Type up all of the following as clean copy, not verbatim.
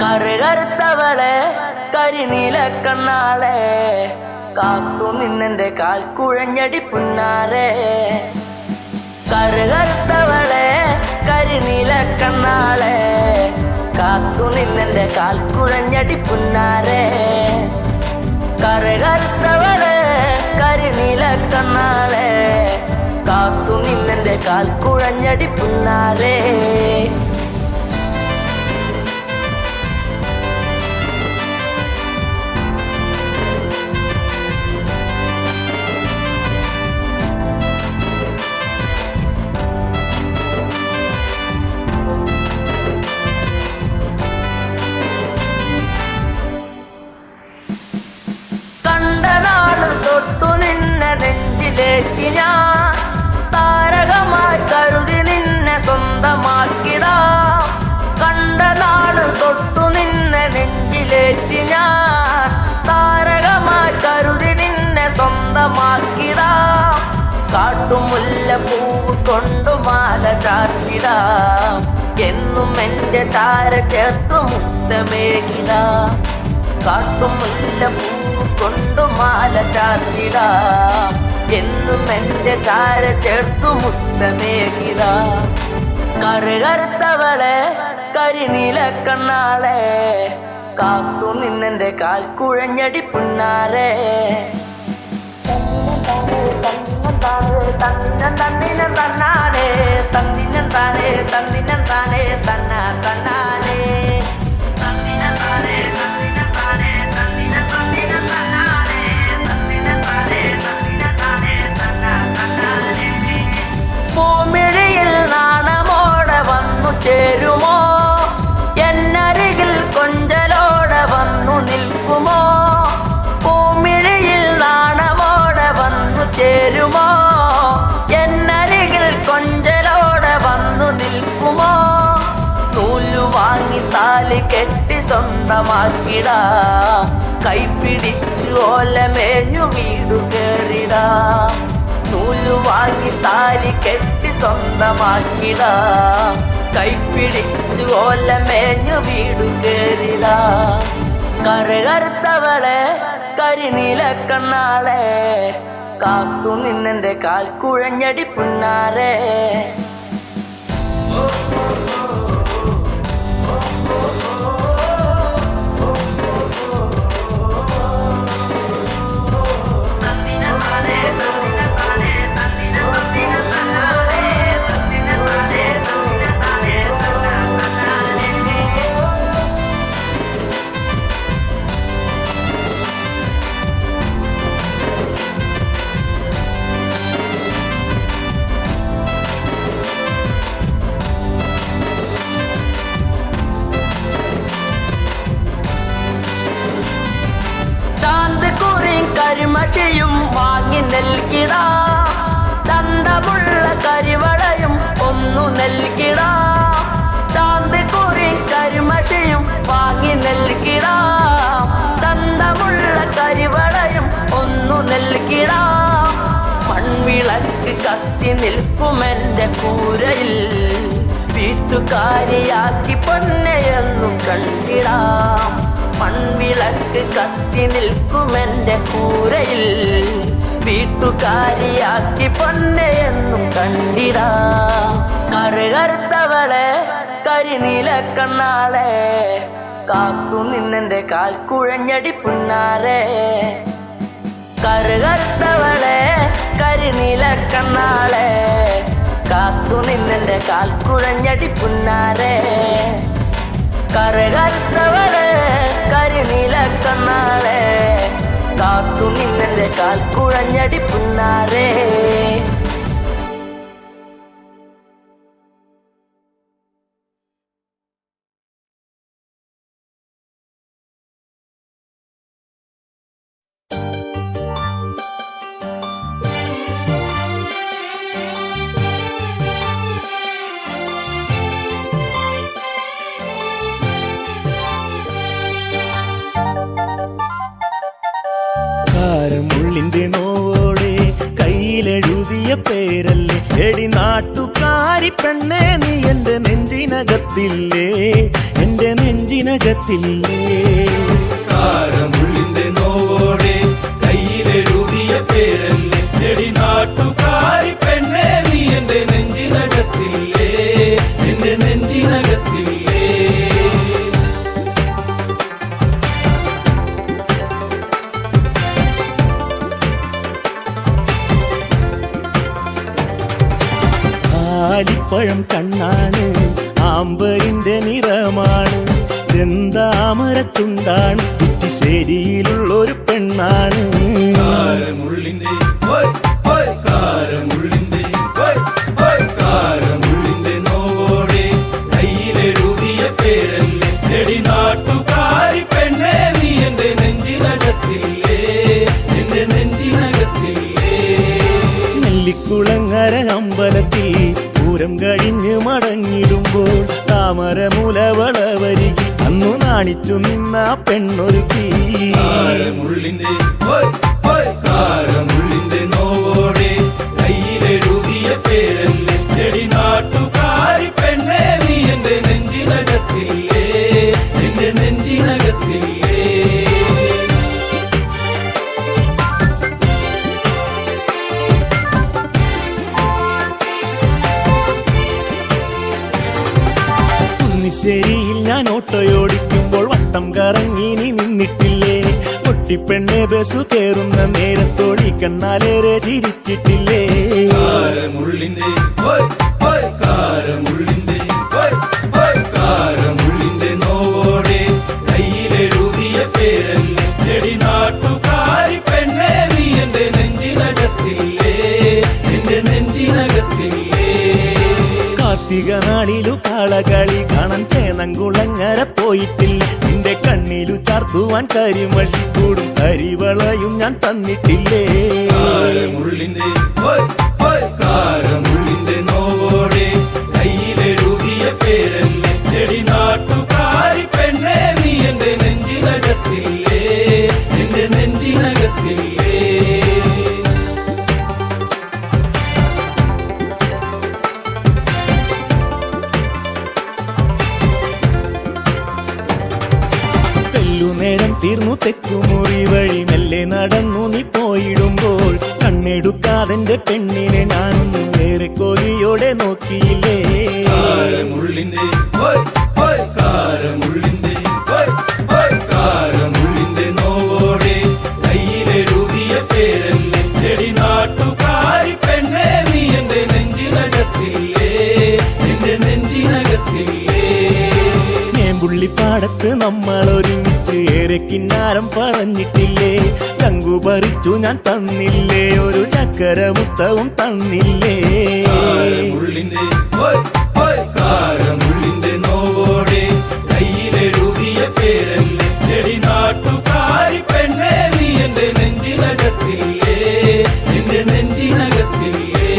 കറുകറുത്തവളെ കരിനീല കണ്ണാളെ കാത്തു നിന്നെന്റെ കാൽ കുഴഞ്ഞടി പുന്നാരെ. കറുകറുത്തവളെ കരിനീല കണ്ണാളെ കാത്തു നിന്നെന്റെ കാൽ കുഴഞ്ഞടി പുന്നാരെ. കറുകറുത്തവളെ കരിനീല കണ്ണാളെ കാത്തു നിന്നെന്റെ കാൽ കുഴഞ്ഞടി പുന്നാരെ. തൊട്ടു നിന്നെ നെഞ്ചിലേറ്റി ഞാൻ താരകമായി കരുതി നിന്നെ സ്വന്തമാക്കിടാം. കണ്ട നാട് തൊട്ടു നിന്നെ നെഞ്ചിലേറ്റി ഞാൻ താരകമായി കരുതി നിന്നെ സ്വന്തമാക്കിടാം. കാട്ടുമുല്ല പൂവ് കൊണ്ടു മാല ചാർത്തിടാം. എന്നും എന്റെ ചാര ചേർത്തു മുത്തമേകിടാം. കാട്ടുമുല്ല പൂവ് കൊണ്ടു മാല ചാർത്തിടാം. എന്നും എന്റെ ചാര ചേർത്തു മുത്തമേകിടാം. കറുകറുത്തവളെ കരിനീല കണ്ണാളെ കാത്തു നിന്നെന്റെ കാൽ കുഴഞ്ഞടി പുന്നാരെ. തന്നിനം തന്നാനെ തന്നിനം താനേ തന്നിനം താനേ തന്ന തന്നാനേ തന്നിനം താനേ തന്നിനം താനേ തന്നിനം തന്നിനം തന്നാനേ തന്നിനം താനേ തന്നിനം താനേ തന്ന തന്നാനേ. പൂമിഴിയിൽ നാണമോടെ വന്നു ചേരുമോ? എന്നരികിൽ കൊഞ്ചലോടെ വന്നു നിൽക്കുമോ? പൂമിഴിയിൽ നാണമോടെ വന്നു ചേരുമോ? എന്നരികിൽ കൊഞ്ചലോടെ വന്നു നിൽക്കുമോ? നൂലു വാങ്ങി താലി കെട്ടി സ്വന്തമാക്കിടാം. കൈപിടിച്ചു ഓലമേഞ്ഞു വീടു കേറിടാം. നൂലു വാങ്ങി താലി കെട്ടി സ്വന്തമാക്കിടാം. കൈപിടിച്ചു ഓലമേഞ്ഞു വീടു കേറിടാം. കറുകറുത്തവളെ കരിനീല കണ്ണാളെ കാത്തു നിന്നെന്റെ കാൽ കുഴഞ്ഞടി പുന്നാരെ. കരിമഷിയും വാങ്ങി നൽകിടാം. ചന്തമുള്ള കരിവളയും ഒന്നു നൽകിടാം. ചാന്ത് കുറി കരിമഷിയും വാങ്ങി നൽകിടാം. ചന്തമുള്ള കരിവളയും ഒന്നു നൽകിടാം. മൺവിളക്ക് കത്തി നിൽക്കുമെന്റെ കൂരയിൽ വീട്ടുകാരിയാക്കി പൊന്നെയെന്നു കണ്ടിടാം. മൺവിളക്ക് കത്തി നിൽക്കുമെന്റെ കൂരയിൽ വീട്ടുകാരിയാക്കി പൊന്നെയെന്നും കണ്ടിടാം. കറുകറുത്തവളെ കരിനീല കണ്ണാളെ കാത്തു നിന്നെന്റെ കാൽ കുഴഞ്ഞടി പുന്നാരെ. കറുകറുത്തവളെ കരിനീല കണ്ണാളെ കാത്തു നിന്നെന്റെ കാൽ കുഴഞ്ഞടി പുന്നാരെ. കറുകറുത്തവളെ കരിനീല കണ്ണാളെ കാത്തു നിന്നെന്റെ കാൽ കുഴഞ്ഞടി പുന്നാരെ. മുള്ളിന്റെ നോവോടെ കയ്യിലെഴുതിയ പേരല്ലേ എടി നാട്ടുകാർ നാട്ടുകാരി പെണ്ണേ നീ എന്റെ നെഞ്ചിനകത്തില്ലേ, എന്റെ നെഞ്ചിനകത്തില്ലേ. കാരമുള്ളിന്റെ നോവോടെ കയ്യിലെഴുതിയ പേരല്ലേ എടി നാട്ടുകാരി പെണ്ണേ നീ എന്റെ നെഞ്ചിനകത്തില്ലേ, എന്റെ നെഞ്ചിനകത്തില്ലേ. ആലിപ്പഴം കണ്ണാണ്, ആമ്പരിന്റെ നിറമാണ്, ചെന്താമരത്തുണ്ടാണ്, കുറ്റിശ്ശേരിയിലുള്ളൊരു പെണ്ണാണ്. കാരമുള്ളിന്റെ കാരമുള്ളിന്റെ കാരമുള്ളിന്റെ നോവോടെ കയ്യിലെഴുതിയ പേരല്ലേ എടി നാട്ടുകാരി പെണ്ണേ നീ എന്റെ നെഞ്ചിനകത്തില്ലേ, എന്റെ നെഞ്ചിനകത്തില്ലേ. നെല്ലിക്കുളങ്ങര അമ്പലത്തിൽ പൂരം കഴിഞ്ഞ് മടങ്ങിടുമ്പോൾ താമരമുലവളവരികി അന്നു നാണിച്ചു നിന്ന പെണ്ണൊരുക്കി. കാരമുള്ളിന്റെ കാരമുള്ളിന്റെ നോവോടെ കയ്യിലെഴുതിയ പേരല്ലേ എടി നാട്ടുകാരി പെണ്ണേ നീ എന്റെ നെഞ്ചിനകത്തില്ലേ, എന്റെ നെഞ്ചിനകത്തില്ലേ. കുന്നിശ്ശേരിയിൽ ഞാൻ ഓട്ടോയോടിക്കുമ്പോൾ വട്ടം കറങ്ങി നീ നിന്നിട്ടില്ലേ, പൊട്ടിപ്പെണ്ണെ ബസ് കയറുന്ന നേരത്തോടി കണ്ണാലേറെ ചിരിച്ചിട്ടില്ലേ. കാരമുള്ളിന്റെ കാരമുള്ളിന്റെ കാരമുള്ളിന്റെ നോവോടെ കയ്യിലെഴുതിയ പേരല്ലേ എടി നാട്ടുകാരി പെണ്ണേ നീ എന്റെ നെഞ്ചിനകത്തില്ലേ, എന്റെ നെഞ്ചിനകത്തില്ലേ. കാർത്തിക നാളിലു കാളകളി കാണാൻ ചേന്നംകുളങ്ങര പോയിട്ടില്ല, നിന്റെ കണ്ണിലു ചാർത്തുവാൻ കരിമഷിക്കൂടും കരിവളയും ഞാൻ തന്നിട്ടില്ലേ. കാരമുള്ളിന്റെ കാരമുള്ളിന്റെ നോവോടെ കയ്യിലെഴുതിയ പേരല്ലേ എടി നാട്ടുകാരി പെണ്ണേ നീ എന്റെ നെഞ്ചിനകത്തില്ലേ, എന്റെ നെഞ്ചിനകത്തില്ലേ. നേരം തീർന്നു തെക്കുമുറി വഴി മെല്ലെ നടന്നു നീ പോയിടുമ്പോൾ കണ്ണെടുക്കാതെന്റെ പെണ്ണിനെ ഞാനൊന്നും വേറെ കൊതിയോടെ നോക്കിയില്ലേ. കാരമുള്ളിന്റെ കാരമുള്ളിന്റെ കാരമുള്ളിന്റെ നോവോടെ കയ്യിലെഴുതിയ പേരല്ലേ എടി നാട്ടുകാരി പെണ്ണേ നീ എന്റെ നെഞ്ചിനകത്തില്ലേ, എന്റെ നെഞ്ചിനകത്തില്ലേ. പുള്ളിപ്പാടത്ത് നമ്മൾ ഒരുമിച്ച് ഏറെ കിന്നാരം പറഞ്ഞിട്ടില്ലേ, ചങ്കു പറിച്ചു ഞാൻ തന്നില്ലേ, ഒരു ചക്കര മുത്തവും തന്നില്ലേ. കാരമുള്ളിന്റെ കാരമുള്ളിന്റെ നോവോടെ കയ്യിലെഴുതിയ പേരല്ലേ എടി നാട്ടുകാരി പെണ്ണേ നീ എന്റെ നെഞ്ചിനകത്തില്ലേ, എന്റെ നെഞ്ചിനകത്തില്ലേ.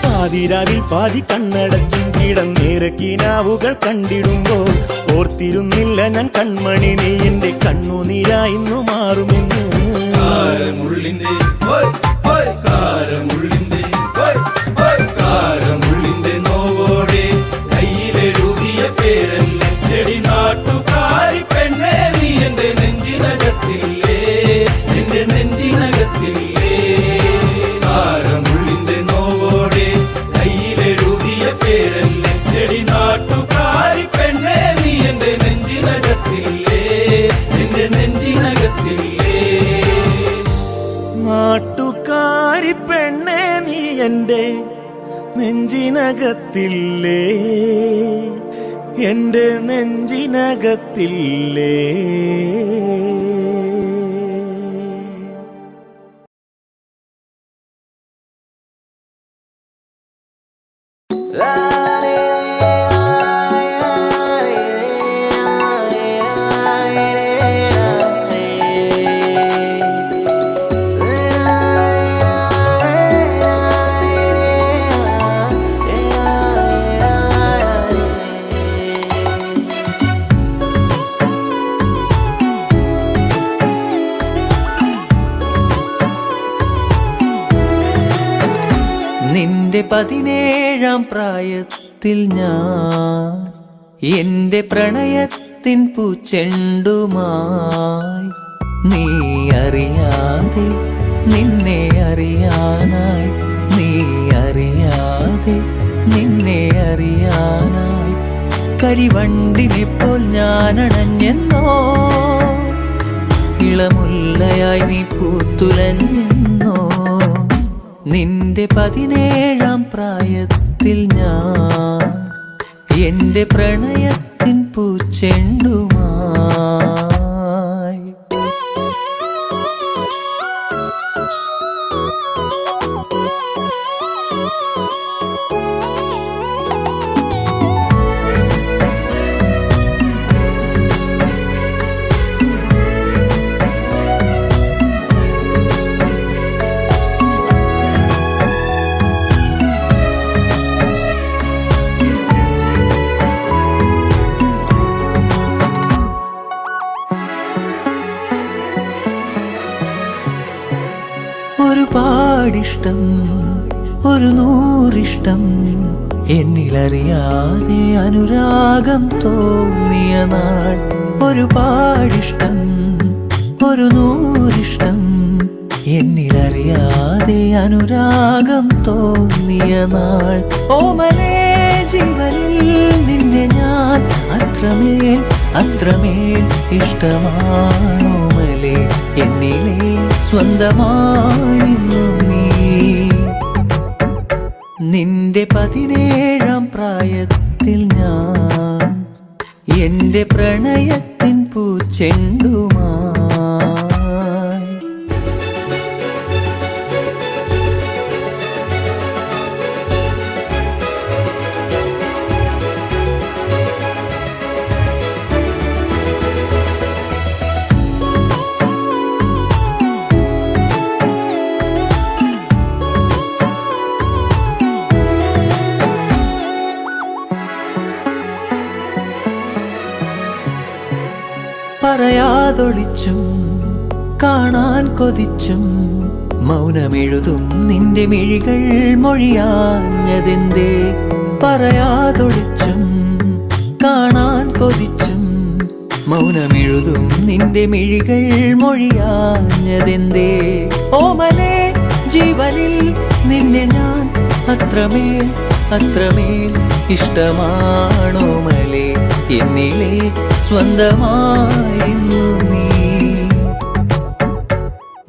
പാതിരാവിൽ പാതി കണ്ണടച്ചും കിടന്നേറെ കിനാവുകൾ കണ്ടിടുമ്പോൾ ഓർത്തിരുന്നില്ല ഞാൻ കൺമണി നീ എന്റെ കണ്ണുനീരായിന്നു മാറുമെന്ന്. കാരമുള്ളിന്റെ കാരമുള്ളിന്റെ കാരമുള്ളിന്റെ നോവോടെ കയ്യിലെഴുതിയ പേരല്ലേ എടി നാട്ടുകാരി പെണ്ണേ നീ എന്റെ നെഞ്ചിനകത്തില്ലേ, എന്റെ നെഞ്ചിനകത്തില്ലേ. കാരമുള്ളിന്റെ നോവോടെ കയ്യിലെഴുതിയ പേരല്ലേ എടി നാട്ടുകാരി പെണ്ണേ നീ എന്റെ നെഞ്ചിനകത്തില്ലേ, എന്റെ നെഞ്ചിനകത്തില്ലേ. നാട്ടുകാരി പെണ്ണേ നീ എന്റെ നെഞ്ചിനകത്തില്ലേ, എന്റെ നെഞ്ചിനകത്തില്ലേ. 17-ാം പ്രായത്തിൽ ഞാൻ എന്റെ പ്രണയത്തിൻ പൂച്ചെണ്ടുമായി നീ അറിയാതെ നിന്നെ അറിയാനായി നീ അറിയാതെ നിന്നെ അറിയാനായി കരിവണ്ടിനെ പോൽ ഞാൻ അണഞ്ഞെന്നോ ഇളമുല്ലയായി നീ പൂത്തുലഞ്ഞെന്നോ നിന്റെ 17-ാം പ്രായത്തിൽ ഞാൻ എന്റെ പ്രണയത്തിൻ പൂച്ചെണ്ടുമായി ഒരുപാടിഷ്ടം ഒരു നൂറിഷ്ടം എന്നിലറിയാതെ അനുരാഗം തോന്നിയ നാൾ ഒരുപാടിഷ്ടം ഒരു നൂറിഷ്ടം എന്നിലറിയാതെ അനുരാഗം തോന്നിയ നാൾ ഓമലേ ജീവനിൽ നിന്നെ ഞാൻ അത്രമേൽ അത്രമേൽ ഇഷ്ടമാണോമലേ എന്നിലെ സ്വന്തമാണിന്നു നീ നിന്റെ 17-ാം പ്രായത്തിൽ ഞാൻ എന്റെ പ്രണയത്തിൻ പൂച്ചെണ്ടുമായി പറയാതൊളിച്ചും കാണാൻ കൊതിച്ചും മൗനമെഴുതും നിന്റെ മിഴികൾ മൊഴിയാഞ്ഞതെന്തേ പറയാതൊളിച്ചും കാണാൻ കൊതിച്ചും മൗനമെഴുതും നിന്റെ മിഴികൾ മൊഴിയാഞ്ഞതെന്തേ ഓമലേ ജീവനിൽ നിന്നെ ഞാൻ അത്രമേൽ അത്രമേൽ ഇഷ്ടമാണോമലേ എന്നിലെ സ്വന്തമായിരുന്നു നീ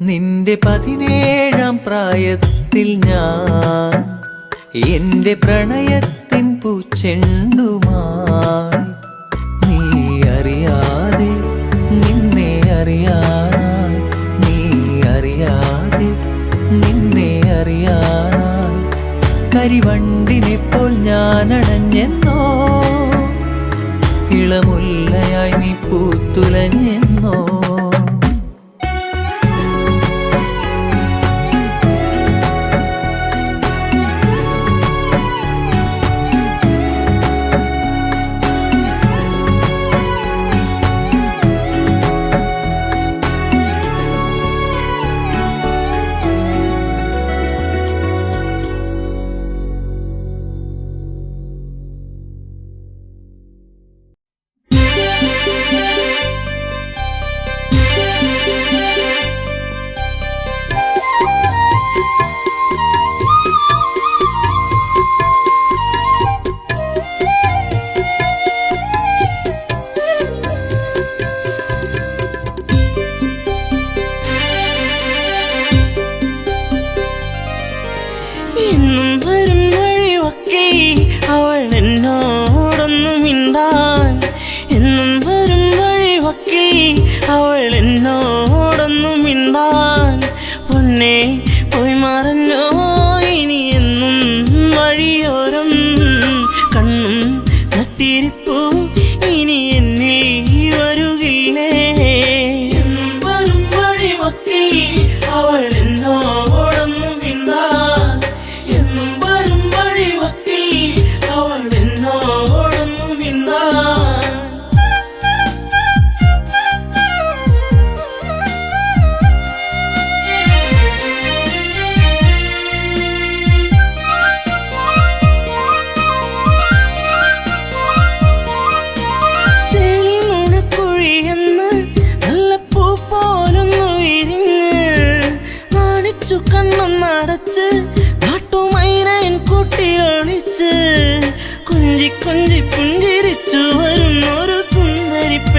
നിന്റെ 17-ാം പ്രായത്തിൽ ഞാൻ എന്റെ പ്രണയത്തിൻ പൂച്ചെണ്ടുമായി നീ അറിയാതെ നിന്നെ അറിയാനായി നീ അറിയാതെ നിന്നെ അറിയാനായി കരിവണ്ടിനെ പോൽ ഞാൻ അണഞ്ഞെന്നോ ഇളമുല്ലയായി നീ പൂത്തുലഞ്ഞെന്നോ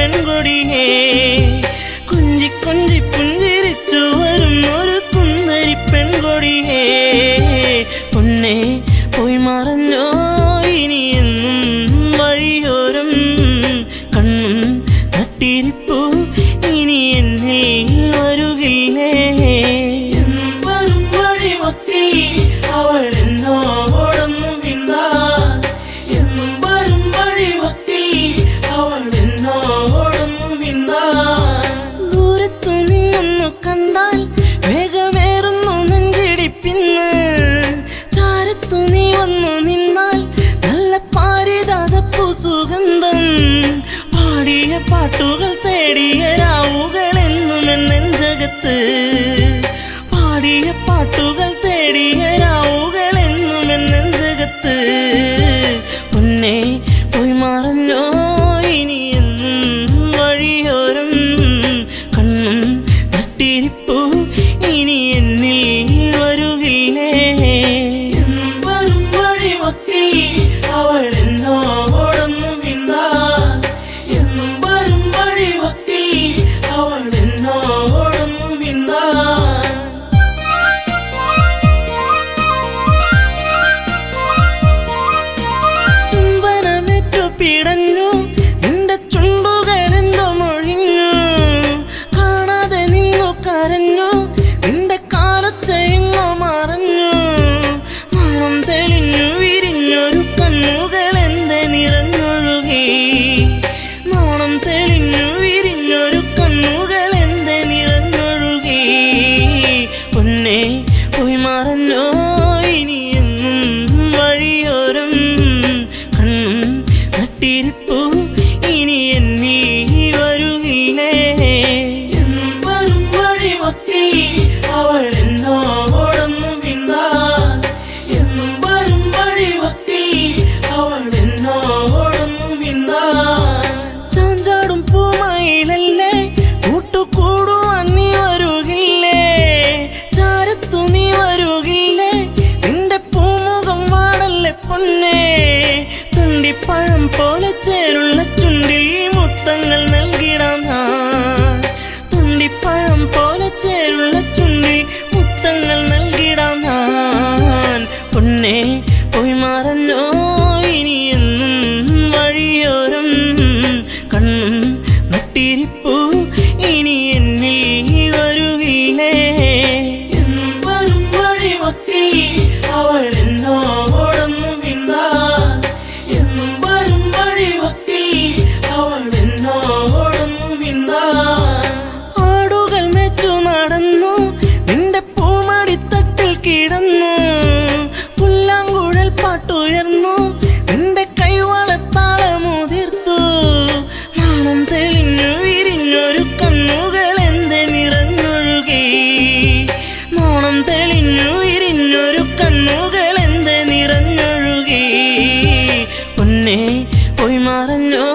പെൺകൊടിയേ കുഞ്ചി കുഞ്ചി പുഞ്ചിരിച്ചു വരും ഒരു സുന്ദരി പെൺകൊടിയേ പൊന്നെ പോയി മറഞ്ഞോ ഇനി എന്നും വഴിയോരം കണ്ണും നട്ടിരിപ്പു ഇനി എന്നിൽ വരുകില്ലേ എന്നും വരും വഴിമൊത്തി അവൾ എന്നോടൊന്നും മിണ്ടാൻ എന്നും വരും വഴിമൊത്തി അവൾ എന്നോടൊന്നും മിണ്ടാൻ ദൂരത്തു നിന്നൊന്നു കണ്ടാൽ വേഗമേറുന്നു നെഞ്ചിടിപ്പിന്ന് ചാരത്തു നീ വന്നു നിന്നാൽ നല്ല പാരിജാതപ്പൂ സുഗന്ധം പാടിയ പാട്ടുകൾ തേടിയ രാവുകൾ എന്നും നെഞ്ചകത്ത് പാടിയ പാട്ടുകൾ തേടിയ രാവുകൾ എന്നും നെഞ്ചകത്ത് പൊന്നെ പോയി മറഞ്ഞോ ഇനി എന്നും വഴിയോരം കണ്ണും നട്ടിരിപ്പു ഇനി എന്നിൽ വരുകില്ലേ എന്നും വരും വഴിമൊത്തി അവൾ എന്നോടൊന്നും മിണ്ടാൻ എന്നും വരും വഴിമൊത്തി അവൾ എന്നോടൊന്നും മിണ്ടാൻ ചുംബനമേറ്റു പിടഞ്ഞു നിന്റെ ചുണ്ടുകളെന്തോ മൊഴിഞ്ഞു കാണാതെ നിന്നു കരഞ്ഞു നിന്റെ കാലൊച്ചയെങ്ങോ മറഞ്ഞു നാണം തെളിഞ്ഞു വിരിഞ്ഞൊരു കണ്ണുകളെന്തെ നിറഞ്ഞൊഴുകി നാണം തെളിഞ്ഞു വിരിഞ്ഞൊരു കണ്ണുകളെന്തെ നിറഞ്ഞൊഴുകി പൊന്നെ പോയി മറഞ്ഞോ ഇനി എന്നും വഴിയോരം കണ്ണും നട്ടിരിപ്പു ഇനി എന്നിൽ വരുകില്ലേ എന്നും വരും വഴിമൊത്തി അവൾ എന്നോടൊന്നും മിണ്ടാൻ എന്നും വരും വഴിമൊത്തി അവൾ എന്നോടൊന്നും മിണ്ടാൻ ചാഞ്ചാടും പൂമയിലല്ലേ കൂട്ടുകൂടുവാൻ നീ വരുകില്ലേ ചാരത്തു നീ വരുകില്ലേ നിന്റെ പൂമുഖം വാടല്ലേ പൊന്നേ തുണ്ടിപ്പഴം പോലെ ചേരുള്ള ചുണ്ടിൽ മുത്തങ്ങൾ നൽകിടാം ഞാൻ തുണ്ടിപ്പഴം പോലെ ചേരുള്ള ചുണ്ടിൽ മുത്തങ്ങൾ നൽകിടാം ഞാൻ പൊന്നെ പോയി മറഞ്ഞോ ഇനി എന്നും വഴിയോരം കണ്ണും നട്ടിരിപ്പു ഇനി എന്നിൽ വരുകില്ലേ എന്നും വരും വഴിമൊത്തി അവൾ എന്നോടൊന്നും മിണ്ടാൻ എന്നും വരും വഴിമൊത്തി അവൾ എന്നോടൊന്നും മിണ്ടാൻ ആടുകൾ മെച്ചു നടന്നു നിന്റെ പൂമടിത്തട്ടിൽ കിടന്നു പുല്ലാങ്കുഴൽ പാട്ടുയർന്നു നിന്റെ കൈവളത്താളമുതിർത്തു നാണം തെളിഞ്ഞു വിരിഞ്ഞൊരു കണ്ണുകൾ എന്തെ നിറഞ്ഞൊഴുകി നാണം തെളിഞ്ഞു വിരിഞ്ഞൊരു കണ്ണുകൾ എന്തെ നിറഞ്ഞൊഴുകി പൊന്നെ പോയി മറഞ്ഞോ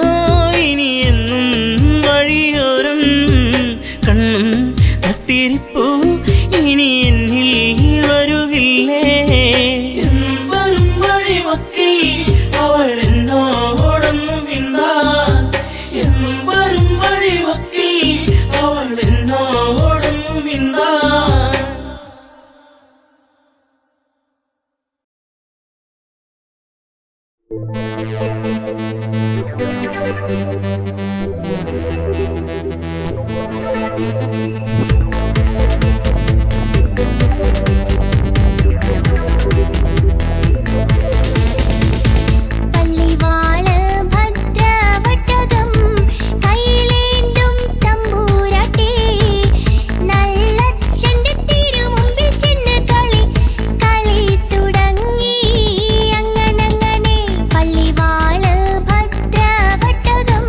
ഇനി എന്നും വഴിയോരം കണ്ണും നട്ടിരിപ്പു ഇനി എന്നിൽ വരുകില്ലേ എന്നും വരും വഴിമൊത്തി അവൾ എന്നോടൊന്നും മിണ്ടാൻ എന്നും വരും വഴിമൊത്തി അവൾ എന്നോടൊന്നും മിണ്ടാൻ പള്ളിവാള് ഭദ്രവട്ടകം കൈയിലേന്തും തമ്പൂരാട്ടി നല്ലച്ഛന്റെ തിരുമുമ്പിൽ ചെന്ന് കളി തുടങ്ങി അങ്ങനെ പള്ളിവാള് ഭദ്രവട്ടകം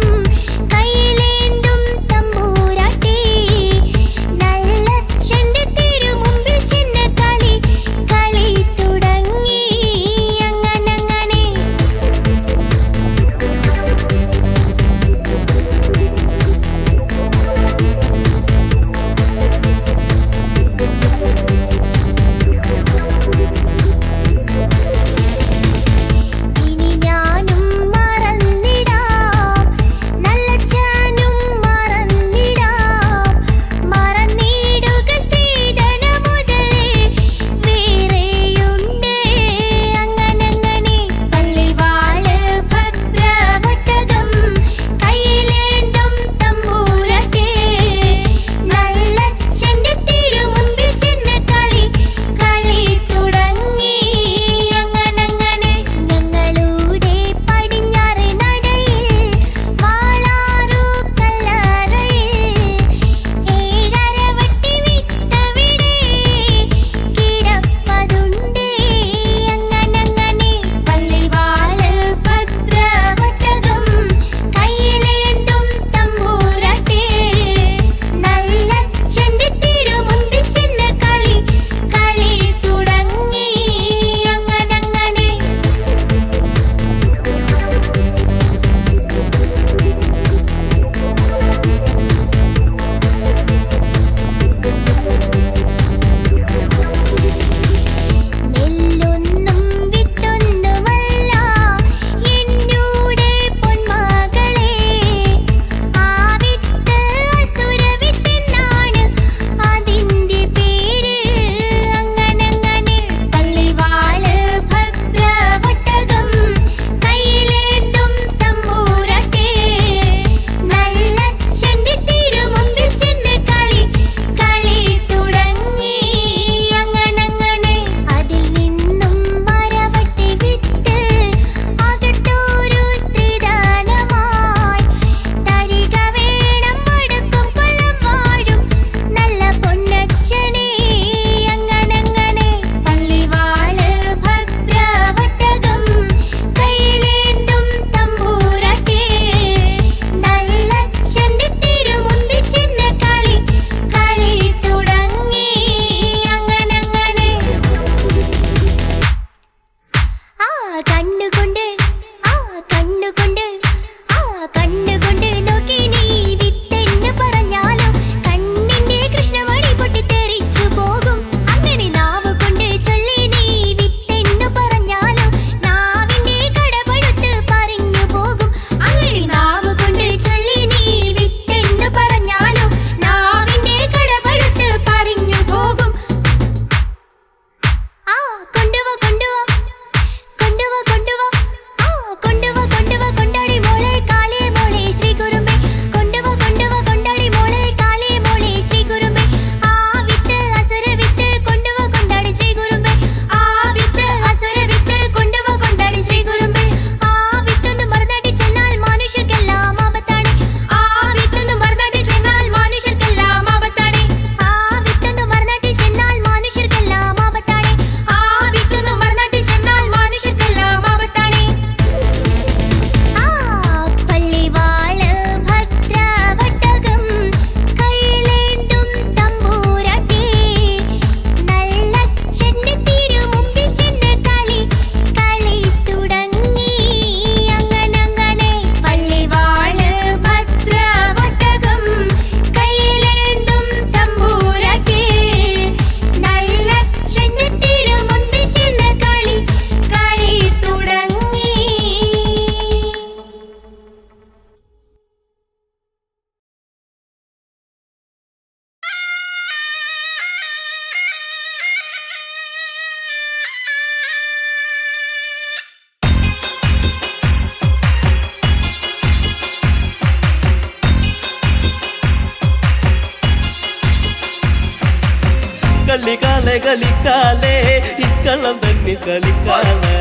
കളിക്കാലെ കളിക്കാലെ ഇക്കളം തന്നെ കളിക്കാലെ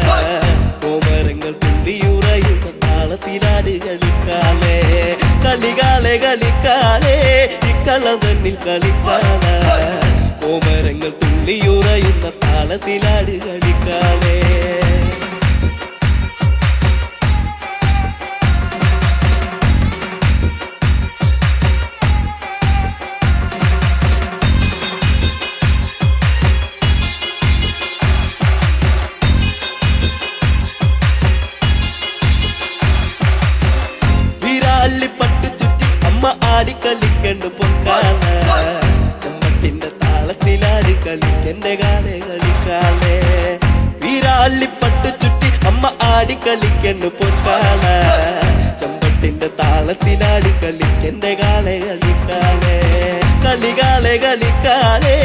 കോമരങ്ങൾ തുള്ളിയുറയുന്ന താളത്തിലാട് കളിക്കാലെ കളികാലെ കളിക്കാലെ ഇക്കളം തന്നെ കളിക്കാലെ കോമരങ്ങൾ തുള്ളിയുറയുന്ന താളത്തിലാട് കളിക്കാലെ പട്ടു ചുറ്റി അമ്മ ആടിക്കളിക്കണ്ട് പൊക്കാല ചമ്മത്തിന്റെ താളത്തിലാടി കളിക്കന്റെ കാലെ കളിക്കാലെ വീരാളിപ്പട്ടു ചുറ്റി അമ്മ ആടിക്കളിക്കണ്ട് പൊക്കാല ചമ്പത്തിന്റെ താളത്തിലാടി കളിക്കന്റെ കാലെ കളിക്കാലെ കളികാലെ കളിക്കാലെ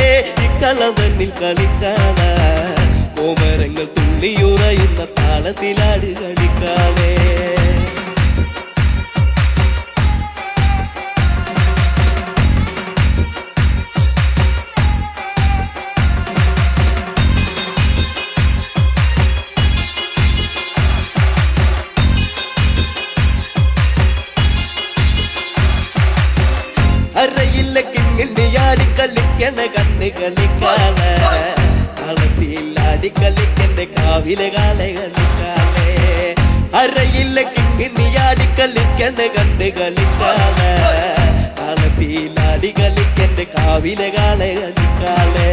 ഇക്കളം തന്നിൽ കളിക്കാല കോമരങ്ങൾ തുള്ളിയുറയുന്ന താളത്തിലാടി കളിക്കാലെ അരയില്ല കിങ്ങിണ്ടിയാടി കളിക്കണ കണ്ണ് കളിക്കാല കളത്തിലാടി കളിക്കണ്ട കാവിലെ കാലെ കളിക്കാലെ അരയില്ല കിങ്ങിണ്ടിയാടി കളിക്കണ കണ്ണ് കളിക്കാല കളത്തിലാടി കളിക്കണ്ട കാവിലെ കാലെ കളിക്കാലെ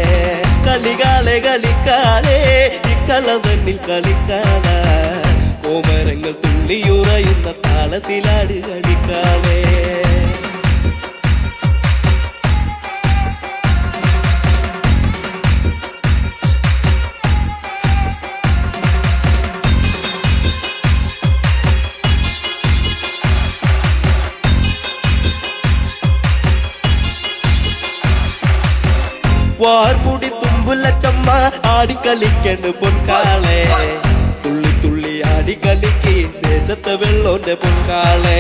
കളികാലെ കളിക്കാലെ ഇക്കളം തന്നിൽ കളിക്കാല കോമരങ്ങൾ തുള്ളിയുറയുന്ന താളത്തിലാട് കളിക്കാലെ വാർമുടി തുമ്പുല ചമ്മ ആടിക്കളിക്കണ്ട് പൊൻകാളെ തുള്ളി തുള്ളി ആടിക്കളിക്ക് ദേശത്തെ വെള്ളോന്റെ പൊൻകാളെ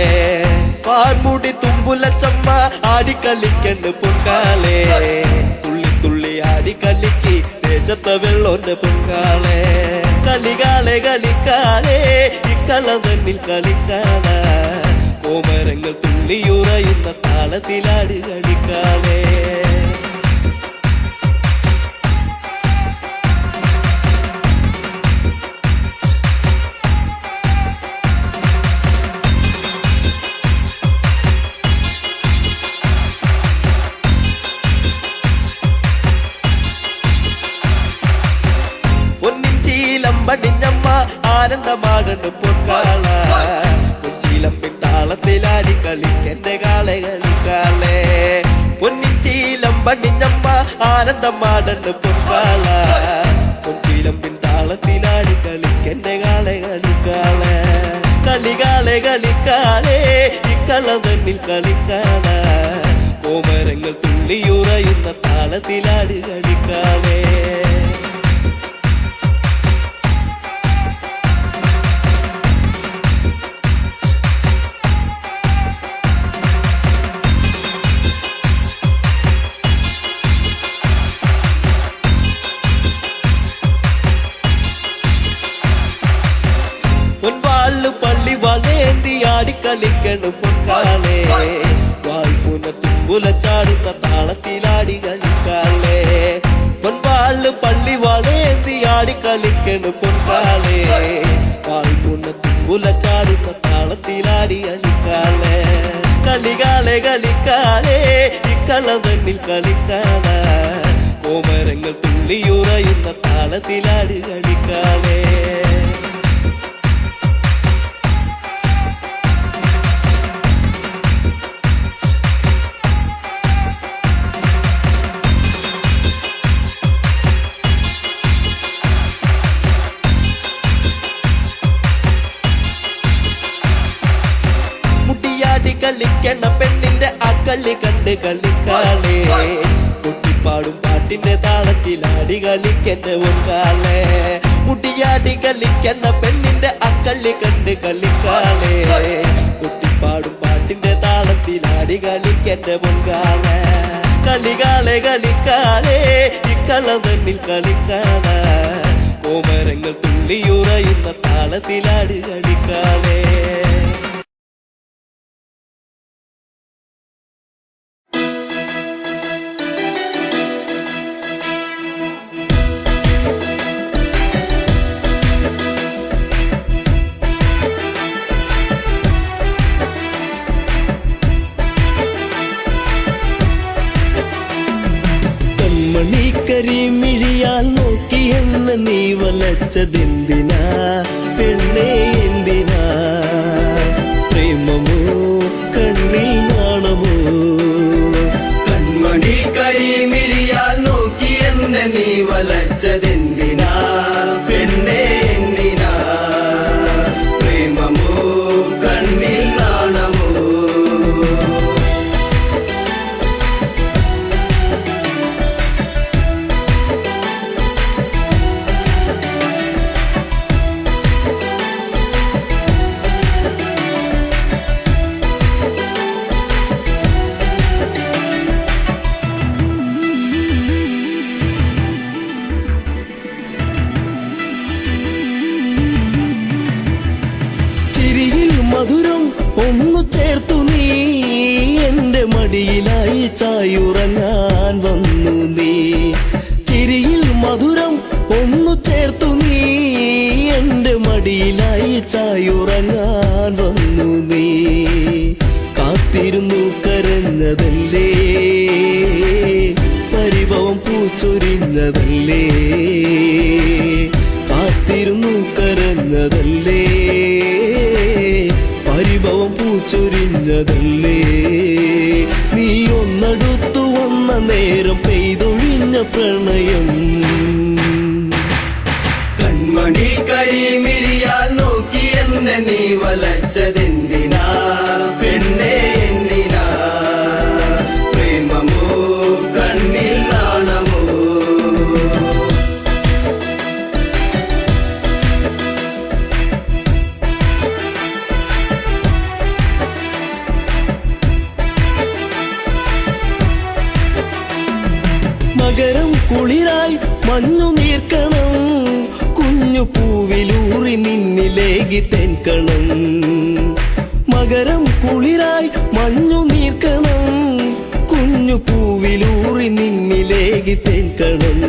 വാർമുടി തുമ്പുല ചമ്മ ആടിക്കളിക്കണ്ട് പൊൻകാളെ തുള്ളി തുള്ളി ആടിക്കളിക്ക് ദേശത്തെ വെള്ളോന്റെ പൊൻകാളെ കളികാലെ കളിക്കാലെ ഇക്കളം തന്നിൽ കളിക്കാല കോമരങ്ങൾ തുള്ളിയുറയുന്ന താളത്തിലാട് കളിക്കാലെ പടിഞ്ഞമ്മ ആനന്ദമാകണ്ട് പൊക്കാള കൊച്ചിലമ്പിൻ താളത്തിലാടി കളിക്കന്റെ കാലെ കളിക്കാലെ പൊന്നിച്ചീലം പടിഞ്ഞമ്മ ആനന്ദമാകണ്ട് പൊക്കാള കൊച്ചിലമ്പിൻ താളത്തിലാടി കളിക്കന്റെ കാലെ കളിക്കാലെ കളികാലെ കളിക്കാലെ ഇക്കളം തന്നിൽ കളിക്കാല കോമരങ്ങൾ തുള്ളിയുറയുന്ന താളത്തിലാടി കളിക്കാലെ പൊൻവാള് പള്ളി വളേന്തി ആടിക്കളിക്കണ് പൊൻകാളെ വാൾപുന തുമ്പുല ചാടുന്ന താളത്തിലാടി കളിക്കാളെ പൊൻവാള് പള്ളി വളേന്തി ആടിക്കളിക്കണ് പൊൻകാളെ വാൾപുന തുമ്പുല ചാടുന്ന താളത്തിലാടി കളിക്കാളെ കളികാലെ കളിക്കാലെ ഇക്കളം തന്നിൽ കളിക്കാല കോമരങ്ങൾ തുള്ളിയുറയുന്ന താളത്തിലാടി കളിക്കാലെ കളിക്കണ പെണ്ണിന്റെ അക്കളി കണ്ട് കളിക്കാളെ കുട്ടിപ്പാടും പാട്ടിന്റെ താളത്തിലാടി കളിക്കന്റെ ഒന്നാളെ മുടിയാടി കളിക്കണ പെണ്ണിന്റെ അക്കളി കണ്ട് കളിക്കാളെ കുട്ടിപ്പാടും പാട്ടിന്റെ താളത്തിലാടി കളിക്കന്റെ ഒന്നാളെ കളികാളെ കളിക്കാളെ ഇക്കളം തന്നിൽ കളിക്കാള കോമരങ്ങൾ തുള്ളിയുറയുന്ന താളത്തിലാടി കളിക്കാളേ കരിമിഴിയാൽ നോക്കി എന്നെ നീ വലച്ചതെന്തിനാ പെണ്ണേ എന്തിനാ പ്രേമമോ കണ്ണിൽ നാണമോ കൺമണി കരിമിഴിയാൽ നോക്കി എന്നെ നീ വലച്ചതെന്തിനാ പെണ്ണേ എന്തിനാ പ്രേമമോ കണ്ണിൽ നാണമോ മധുരം ഒന്നു ചേർത്തു നീ എന്റെ മടിയിലായി ചായുറങ്ങാൻ വന്നു നീ ചിരിയിൽ മധുരം ഒന്നു ചേർത്തു നീ എന്റെ മടിയിലായി ചായുറങ്ങാൻ വന്നു നീ കാത്തിരുന്നു കരഞ്ഞതല്ലേ പരിഭവം പൂച്ചൊരിഞ്ഞതല്ലേ കാത്തിരുന്നു കരഞ്ഞതല്ലേ പരിഭവം പൂച്ചൊരിഞ്ഞതല്ലേ നീ ഒന്നടുത്തു വന്ന നേരം പെയ്തൊഴിഞ്ഞ പ്രണയം കൺമണി കരിമിഴിയാൽ നോക്കി എന്നെ നീ വലച്ചതെന്തിനാ പെണ്ണേ എന്തിനാ പ്രേമമോ കണ്ണിൽ നാണമോ മകരം കുളിരായി മഞ്ഞു നീർക്കണം കുഞ്ഞു പൂവിലൂറി നിന്നിലേകി തെൻകണം മകരം കുളിരായി മഞ്ഞു നീർക്കണം കുഞ്ഞു പൂവിലൂറി നിന്നിലേകി തെൻകണം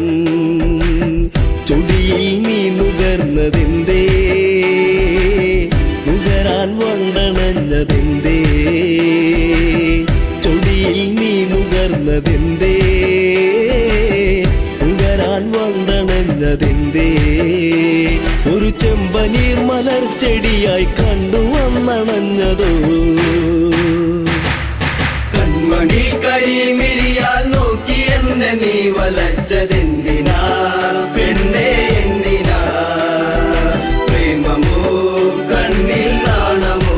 ചൊടിയിൽ നീ നുകർന്നതെന്തേ നുകരാൻ വണ്ടണഞ്ഞതെന്തേ ചൊടിയിൽ നീ നുകർന്നതെന്തേ നുകരാൻ വണ്ടണഞ്ഞതെന്തേ ഒരു ചെമ്പനീർ മലർ ചെടിയായി കണ്ടുവന്നണഞ്ഞതോ കൺമണി കരിമിഴിയാൽ നോക്കി എന്നെ നീ വലച്ചതെന്തിനാ പെണ്ണേ എന്തിനാ പ്രേമമോ കണ്ണിൽ നാണമോ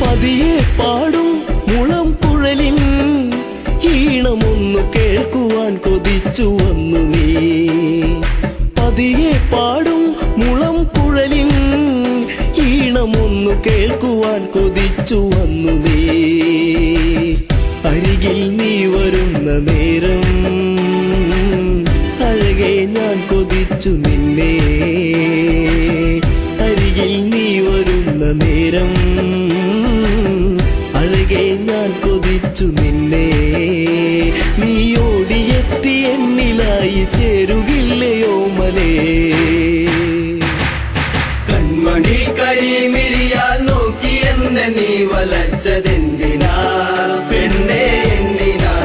പതിയെ പാടും മുളം കുഴലിൻ ഈണമൊന്നു കേൾക്കുവാൻ കൊതിച്ചു വന്നു നീ പതിയെ പാടും മുളം കുഴലിൻ ഈണമൊന്നു കേൾക്കുവാൻ കൊതിച്ചു വന്നു നീ അരികിൽ നീ വരുന്ന നേരം അഴകെ ഞാൻ കൊതിച്ചു നിന്നെ അരികിൽ നീ വരുന്ന നേരം അഴകെ ഞാൻ കൊതിച്ചു നിന്നെ നീ ഓടിയെത്തി എന്നിലായി ചേരുകില്ലയോ മലേ കൺമണി കരിമിഴിയാൽ നോക്കി എന്നെ നീ വലച്ചതെന്തിനാ പെണ്ണേ എന്തിനാ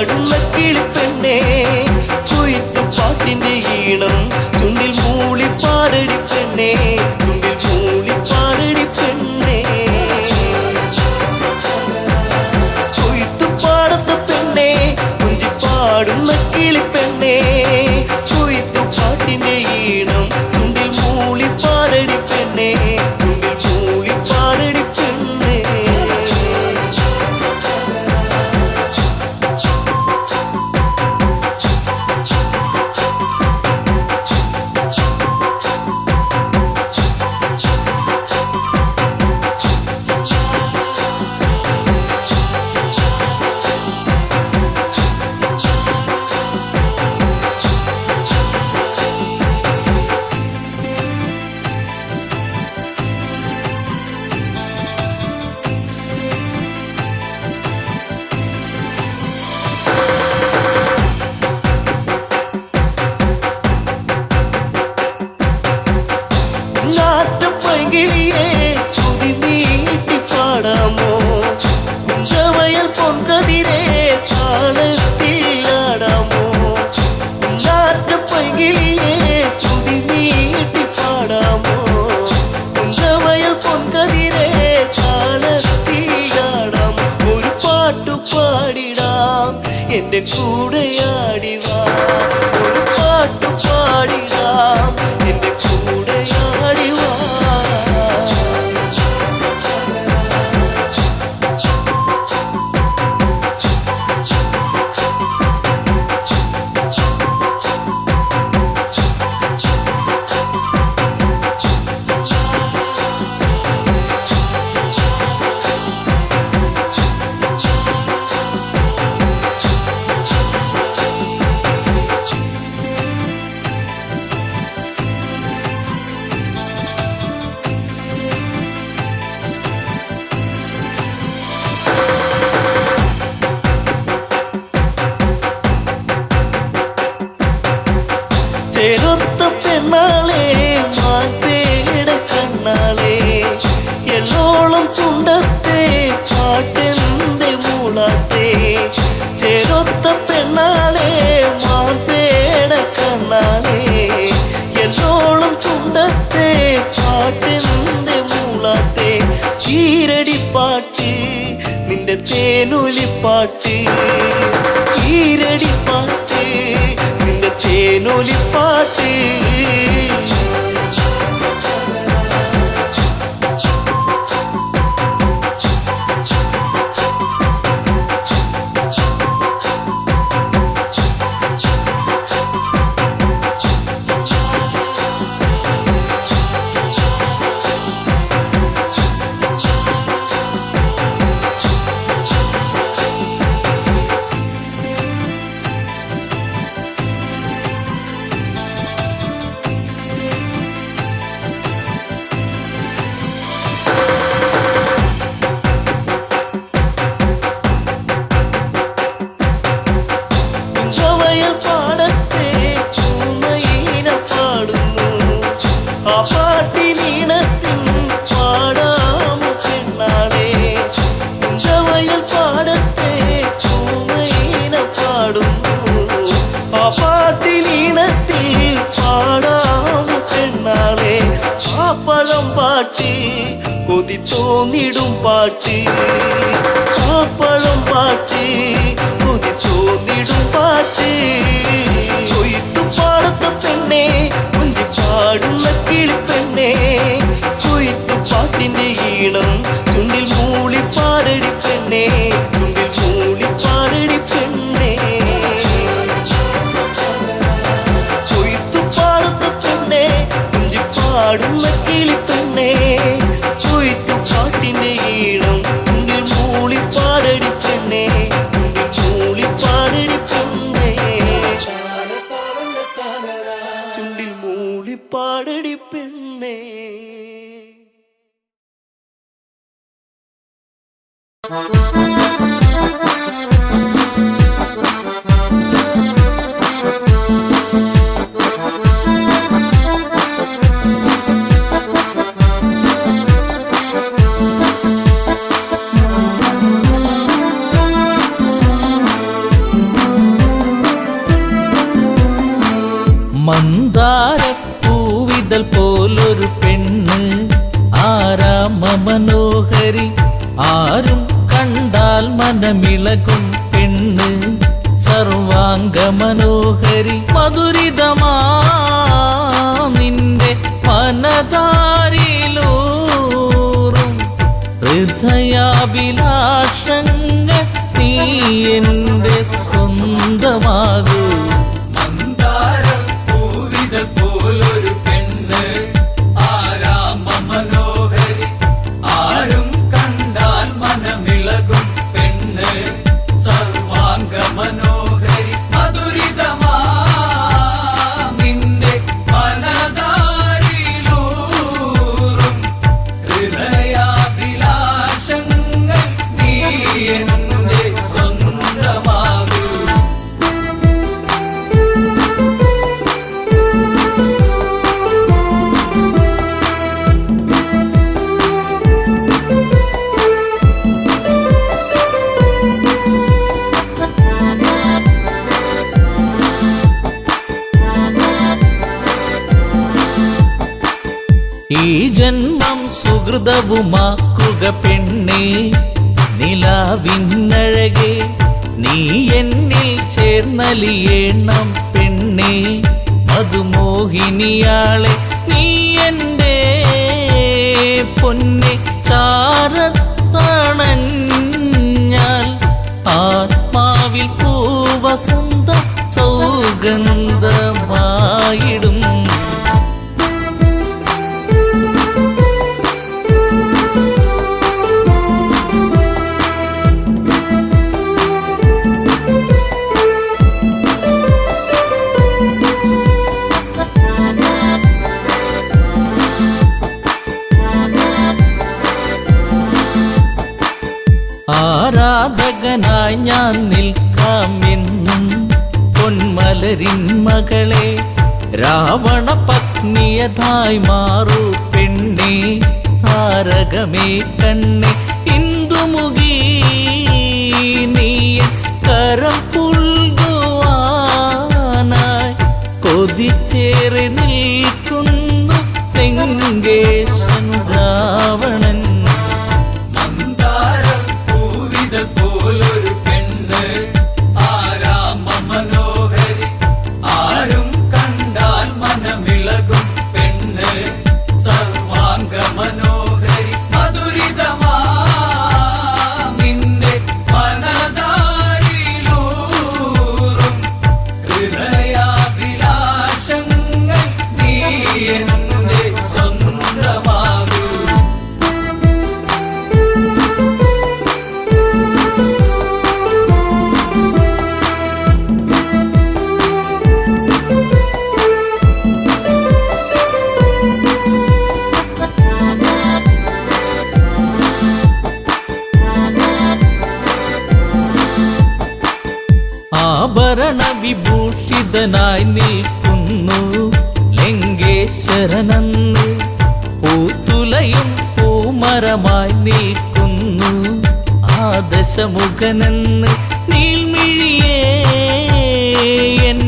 പാടുന്ന കിളിപ്പെണ്ണേ കൊയ്ത്തു പാട്ടിന്റെ ഈണം ചുണ്ടിൽ മൂളിപ്പാടടി പെണ്ണേ ചുണ്ടിൽ മൂളിപ്പാടടി പെണ്ണേ കൊയ്ത്തു പാടത്ത പെണ്ണേ കുഞ്ചി പാടുന്ന കിളിപ്പെണ്ണേ കൊയ്ത്തു പാട്ടിന്റെ ഈണം ചുണ്ടിൽ മൂളിപ്പാടടി പെണ്ണേ ചുണ്ടിൽ മൂളിപ്പാടടി പെണ്ണേ നാട്ടുപൈങ്കിളിയെ ശ്രുതി നീട്ടി പാടാമോ കുഞ്ചവയൽ പൊൻകതിരെ താളത്തിലാടാമോ നാട്ടുപൈങ്കിളിയെ ശ്രുതി നീട്ടി പാടാമോ കുഞ്ചവയൽ പൊൻകതിരെ താളത്തിലാടാമോ ഒരു പാട്ടു പാടിടാം എന്റെ കൂടെയാടിവാ ഒരു പാട്ടു പാടിടാം എന്റെ കൂടെയാടിവാ ചേരൊത്ത പെണ്ണാളെ മാൻപേട കണ്ണാളെ എല്ലോളം ചുണ്ടത്തെ പാട്ടെന്തെ മൂളാത്തെ ചേരൊത്ത പെണ്ണാളെ മാൻപേട കണ്ണാളെ എല്ലോളം ചുണ്ടത്തെ പാട്ടെന്തെ മൂളാത്തെ ചീരടിപ്പാട്ട് നിന്റെ തേനൊലിപ്പാട്ട് ചീരടിപ്പാട്ട് നിന്റെ തേനൊലിപ്പാട്ട് കുഞ്ചവയൽ പാടത്തെ ചുമയിന പാടുന്നു ആ പാട്ടിനീണത്തിൻ പാടാമോ പെണ്ണാളെ കുഞ്ചവയൽ പാടത്തെ ചുമയിന പാടുന്നു ആ പാട്ടിനീണത്തിൽ പാടാമോ പെണ്ണാളെ പാപ്പളം പാട്ട് കൊതി തോന്നിടും പാട്ട് പാപ്പളം പാട്ട് കൊതി തോന്നിടും പാട്ട് കൊയ്ത്തു പാടത്ത പെണ്ണേ കുഞ്ചി പാടുന്ന കിളിപ്പെണ്ണേ കൊയ്ത്തു പാട്ടിന്റെ ഈണം ചുണ്ടിൽ മൂളിപ്പാടടി പെണ്ണേ ചുണ്ടിൽ മൂളിപ്പാടടി പെണ്ണേ കൊയ്ത്തു പാടത്ത പെണ്ണേ കുഞ്ചി പാടുന്ന കിളിപ്പെണ്ണേ കൊയ്ത്തു പാട്ടിന്റെ ഈണം ചുണ്ടിൽ മൂളിപ്പാടടി പെണ്ണേ ചുണ്ടിൽ മൂളിപ്പാടടി പെണ്ണേ ചുണ്ടിൽ മൂളിപ്പാടടി പെണ്ണേ പൂവിതൽ പോലൊരു പെണ്ണ് ആരാമ മനോഹരി ആരും കണ്ടാൽ മനമിളകും പെണ്ണ് സർവാംഗ മനോഹരി മധുരിതമാ നിന്റെ മനതാരിലൂറും ഹൃദയാഭിലാഷങ്ങൾ നീ എന്റെ സ്വന്തമാകൂ മന്ദാരം പൂവിതൽ പോലൊരു പെണ്ണ് ആരാമ മനോഹരി ആരും കണ്ടാൽ മനമിളകും പെണ്ണ് സർവാംഗ മനോഹരി മധുരിതമാ നിന്റെ മനതാരിലൂറും ഹൃദയാഭിലാഷങ്ങൾ നീ എന്റെ സ്വന്തമാകൂ ഈ ജന്മം സുഹൃതവുമാക്കുക പെണ്ണേ നിലാവിന്നഴകെ നീ എന്നിൽ ചേർന്നലിയേണം പെണ്ണേ മധുമോഹിനിയാളെ നീ എൻ്റെ പൊന്നെ ചാരത്തണഞ്ഞാൽ ആത്മാവിൽ പൂവസന്ത സൗഗന്ധമായിടും ആരാധകനായി ഞാൻ നിൽക്കാമെന്നും പൊന്മലരിൻ മകളെ രാവണ പത്നിയതായി മാറൂ പെണ്ണേ താരകമേ കണ്ണേ ഇന്ദുമുഖി നീ കരം പുൽകുവാനായി കൊതിച്ചേറി നിൽക്കുന്നു തെങ്കേശൻ രാവണൻ മന്ദാരം പൂവിതൽ പോലൊരു പെണ്ണ് ആരാമ മനോഹരി ആരും കണ്ടാൽ മനമിളകും പെണ്ണ് സർവാംഗ മനോഹരി മധുരിതമാ നിന്റെ മനതാരിലൂറും ഹൃദയാഭിലാഷങ്ങൾ നീ എന്റെ സ്വന്തമാകൂ ആഭരണ വിഭൂഷിതനായി നിൽക്കുന്നു ലങ്കേശ്വരനന്ന് പൂത്തുലയും പൂമരമായി നിൽക്കുന്നു ആദശമുഖനെന്ന് നീൽമിഴിയേ എൻ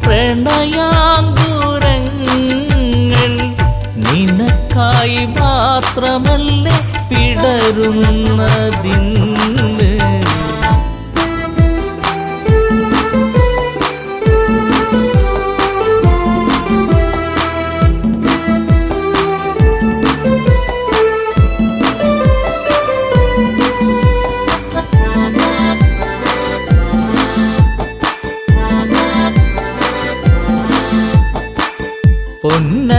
പ്രണയാങ്കുരങ്ങൾ നിനക്കായി മാത്രമല്ലേ പിടരുന്നതിന്ന്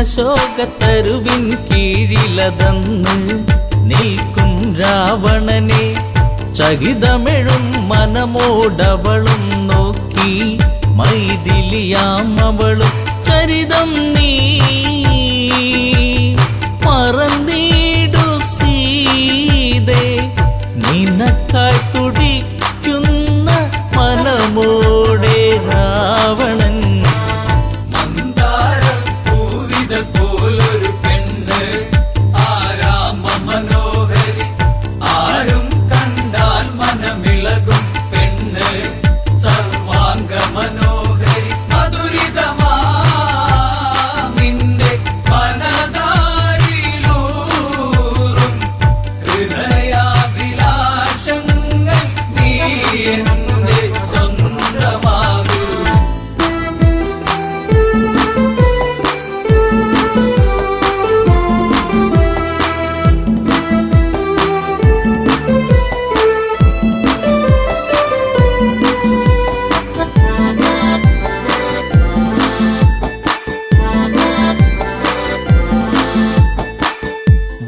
പൊന്നശോകത്തരുവിൻ കീഴിലതന്ന് നിൽക്കും രാവണനെ ചകിതമെഴും മനമോടവളും നോക്കി മൈഥിലിയാം അവളും ചരിതം നീ മറന്നീടു സീതേ നിനക്കായി തുടിക്കുന്ന മനമോടെ രാവണൻ മന്ദാരം പൂവിതൽ പോലൊരു പെണ്ണ് ആരാമ മനോഹരി ആരും കണ്ടാൽ മനമിളകും പെണ്ണ് സർവാംഗ മനോഹരി മധുരിതമാ നിന്റെ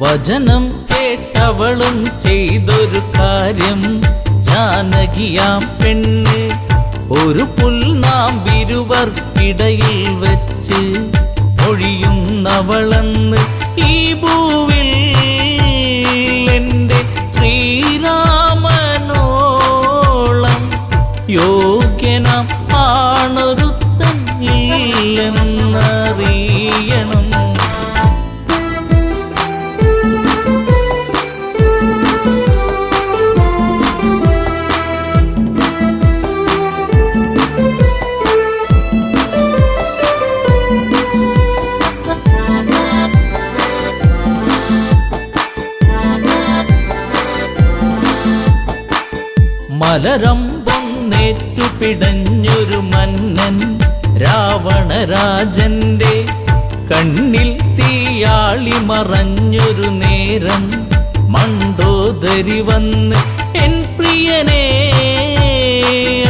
വചനം കേട്ടവളും ചെയ്തൊരു കാര്യം, ജാനകിയാം പെണ്ണ് ഒരു പുൽനാമ്പിരുവർക്കിടയിൽ വെച്ച് ഒഴിയുന്നവളെന്ന് ഈ ഭൂവിൽ എൻ്റെ ശ്രീരാമനോളം യോഗ്യനാം ആണൊരുത്തൻ ഇല്ലെന്നറിയണം. മലരമ്പൊന്നേറ്റു പിടഞ്ഞൊരു മന്നൻ രാവണരാജന്റെ കണ്ണിൽ തീയാളി മറഞ്ഞൊരു നേരം, മണ്ടോദരി വന്ന് എൻ പ്രിയനെ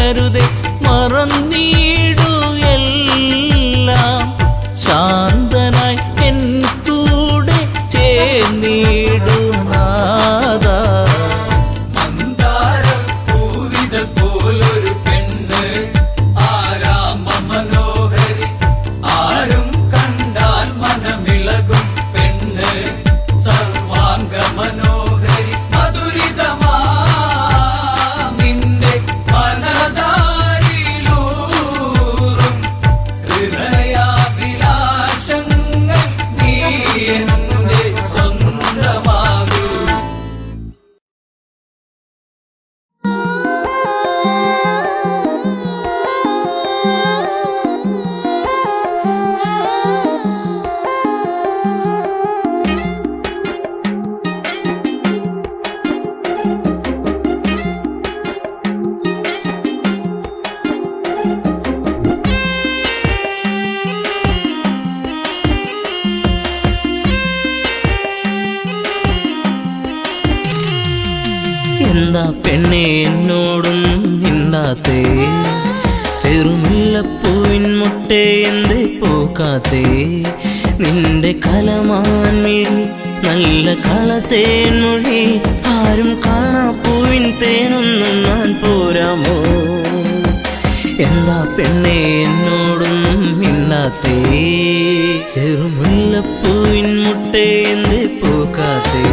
അരുതെ മറന്നീടുയെല്ലാം, ശാന്തനായി എൻ കൂടെ ചേർന്നിടുന്നാഥ. എന്താ പെണ്ണെ എന്നോടൊന്നും മിണ്ടാത്തേ, ചെറുമുല്ലപ്പൂവിൻ മുട്ടേ എന്തേ പൂക്കാത്തേ, നിന്റെ കലമാൻമിഴി നല്ല കളത്തേൻ മൊഴി, ആരും കാണാ പൂവിൻ തേനൊന്നും ഞാൻ പോരാമോ. എന്താ പെണ്ണെ എന്നോടൊന്നും മിണ്ടാത്തേ, ചെറുമുല്ലപ്പൂവിൻ മുട്ടേ എന്തേ പൂക്കാത്തേ.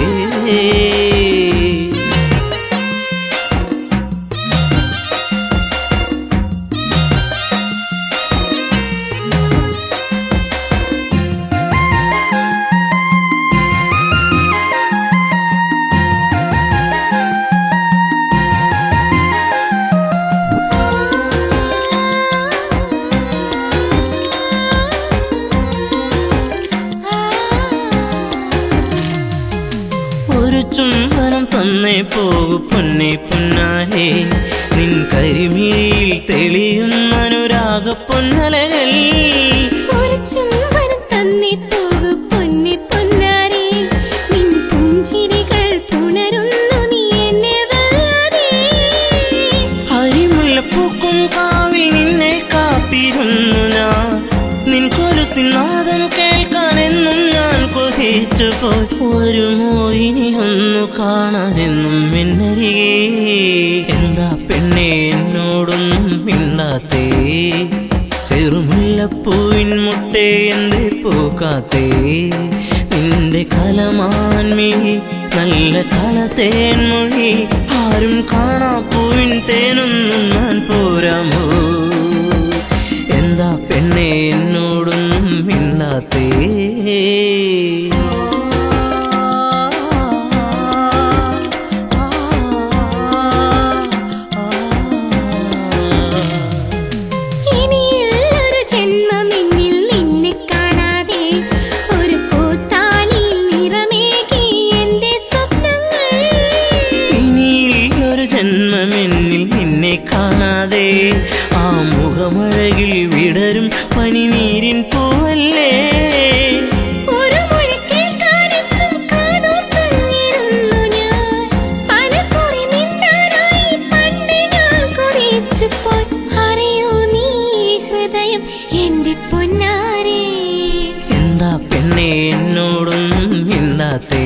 ചുംബനം തന്നേ പോകു പൊന്നെ പൊന്നാരേ, നിൻ കരിമിഴിയിൽ തെളിയുന്ന അനുരാഗ പൊന്നലകൾ. ഒരു ചുംബനം തന്നേ പോകു പൊന്നെ പൊന്നാരേ, നിൻ പുഞ്ചിരികൾ പുണരുന്നു നീ എന്നെ വല്ലാതെ. ഹരിമുല്ലപ്പൂക്കും കാവിൽ നിന്നെ കാത്തിരുന്നു ഞാൻ, നിൻ കൊലുസിനാദം കേൾക്കാനെന്നും ഞാൻ കൊതിച്ചു പോയി. വരുമോ ഇനി ഒന്നു കാണാനെന്നും എന്നരികെ. എന്താ പെണ്ണെ എന്നോടൊന്നും മിണ്ടാത്തേ, ചെറുമുല്ലപ്പൂവിൻ മുട്ടേ എന്തേ പൂക്കാത്തേ, നിന്റെ കലമാൻമിഴി നല്ല കളത്തേൻ മൊഴി, ആരും കാണാ പൂവിൻ തേനൊന്നും ഞാൻ പോരാമോ. എന്താ പെണ്ണെ എന്നോടൊന്നും മിണ്ടാത്തേ. ജന്മമെന്നിൽ നിന്നെ കാണാതെ ആ മുഖമഴകിൽ വിടരും പനിനീരിൻ പൂവല്ലേ. ഒരു മൊഴി കേൾക്കാനെന്നും കാതോർത്തിരുന്നു ഞാൻ, പലകുറി മിണ്ടാനായി പണ്ട് ഞാൻ കൊതിച്ചു പോയി. അറിയൂ നീ ഹൃദയം എന്റെ പൊന്നാരേ. എന്താ പെണ്ണെ എന്നോടൊന്നും മിണ്ടാ മിണ്ടാത്തേ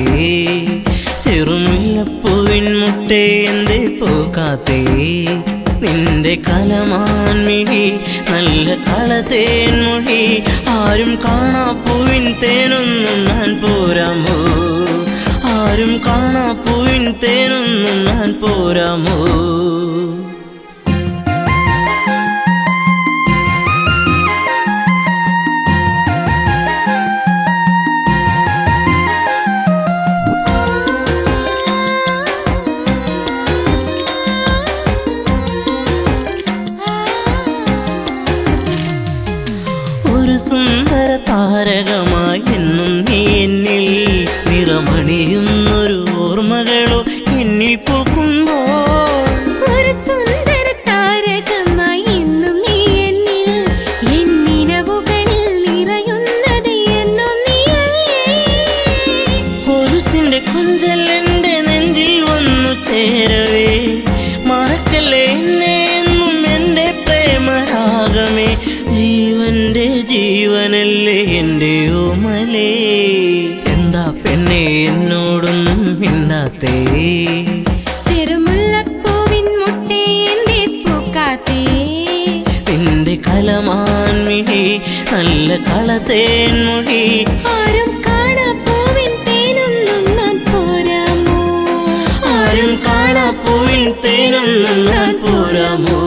ചെറുമുല്ലപ്പൂവിൻ മുട്ടേ എന്തേ പോകാത്തേ നിന്റെ കലമാൻമിഴി നല്ല കളതേൻ മൊഴി ആരും കാണാ പൂവിൻ തേനൊന്നും ഞാൻ പോരാമോ ആരും കാണാ പൂവിൻ തേനൊന്നും ഞാൻ പോരാമോ ഒരു സുന്ദര താരകമായി എന്നും നീ എന്നിൽ നിറമണിയുന്നൊരു ഓർമ്മകളോ എന്നിൽ പോകുമ്പോൾ ഒരു സുന്ദര താരകമായി എന്നും നീ എന്നിൽ എന്നിനവുകളിൽ നിറയുന്നത് എന്നും നീയല്ലേ കൊലുസിന്റെ കൊഞ്ചൽ എന്റെ നെഞ്ചിൽ വന്നു ചേരവേ മറക്കല്ലേ എന്നെ എന്നും എന്റെ പ്രേമരാഗമേ ജീവന്റെ ജീവനല്ലേ എൻ്റെ ഓമലേ എന്താ പെണ്ണെ എന്നോടൊന്നും മിണ്ടാത്തേ ചെറുമുല്ലപ്പൂവിൻ മുട്ടേ എന്തേ പൂക്കാത്തേ നിന്റെ കലമാൻമിഴി നല്ല കളതേൻ മൊഴി ആരും കാണാ പൂവിൻ തേനൊന്നും ഞാൻ പോരാമോ ആരും കാണാ പൂവിൻ തേനൊന്നും ഞാൻ പോരാമോ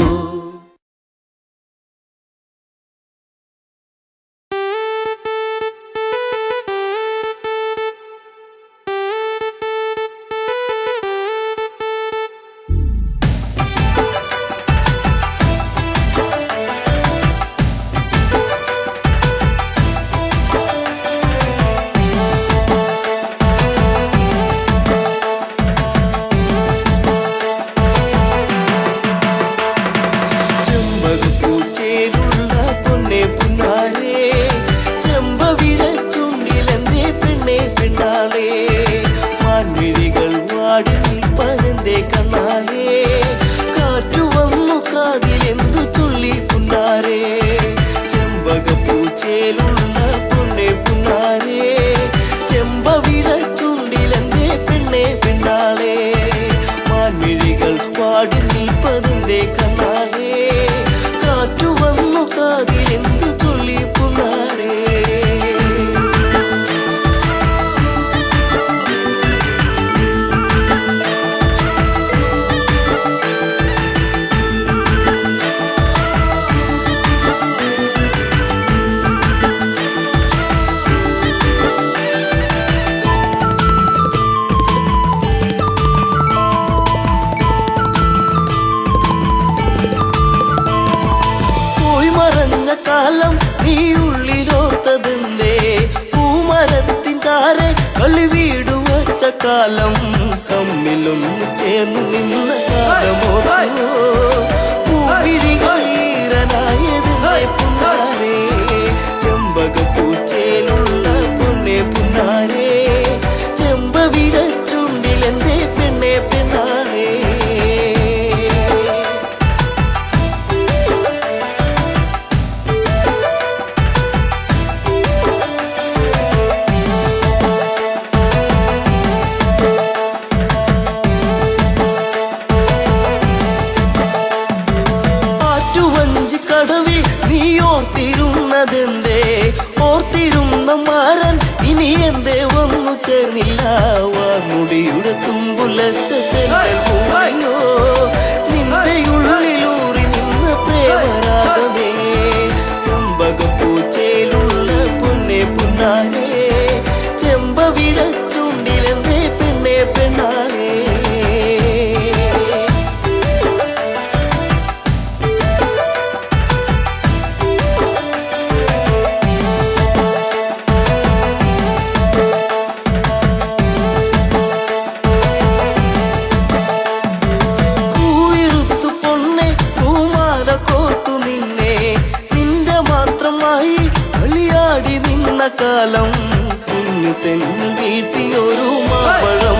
ചെമ്പകപ്പൂച്ചേലുള്ള പൊന്നെ പുന്നാരേ ചെമ്പവിഴ ചുണ്ടിലെന്തേ പെണ്ണെ പെണ്ണാളേ മാൻമിഴികൾ വാടി നിൽപ്പതെന്തേ കണ്ണാളേ കാറ്റു വന്നു കാതിലെന്തു ചൊല്ലി പുന്നാരേ ചെമ്പകപ്പൂച്ചേലുള്ള പൊന്നെ പുന്നാരേ ചെമ്പവിഴ ചുണ്ടിലെന്തേ പെണ്ണെ പെണ്ണാളേ മാൻമിഴികൾ വാടി നിൽപ്പതെന്തേ കണ്ണാളേ കാറ്റു വന്നു കാതിലെന്തു ചൊല്ലി പുന്നാരേ പോയി മറഞ്ഞ കാലം നീ ഉള്ളിലോത്തതെന്തേ പൂമരത്തിൻ ചാരെ കളി വീടു വച്ച കാലം തമ്മിലൊന്നു ചേർന്ന് നിന്ന കാലമോ പൂവിഴികൾ ഈറനായതെന്തേ പുന്നാരേ ചെമ്പകപ്പൂച്ചേലുള്ള പൊന്നെ പുന്നാരേ ചെമ്പവിഴ ചുണ്ടിലെന്തേ പെണ്ണെ പെണ്ണാരേ ആറ്റുവഞ്ചി കടവിൽ നീ ഓർത്തിരുന്നതെന്തേ ഓർത്തിരുന്ന മാരൻ ഇനി എന്തേ വന്നു ചേർന്നില്ല വാർമുടിയുടെ തുമ്പുലച്ച തെന്നൽ പൂവയോ നിന്റെ ഉള്ളിലൂറി നിന്ന പ്രേമരാഗമേ ചെമ്പകപ്പൂച്ചേലുള്ള പൊന്നെ പുന്നാരേ ചെമ്പവിഴ ചുണ്ടിലെന്തേ പെണ്ണെ പെണ്ണാളേ പൂവിരുത്തു പൊന്നെ പൂമാല കോർത്തു നിന്നെ നിന്റെ മാത്രമായി കളിയാടി നിന്ന കാലം കുഞ്ഞു തെന്നിൽ വീഴ്ത്തിയൊരു മാമ്പഴം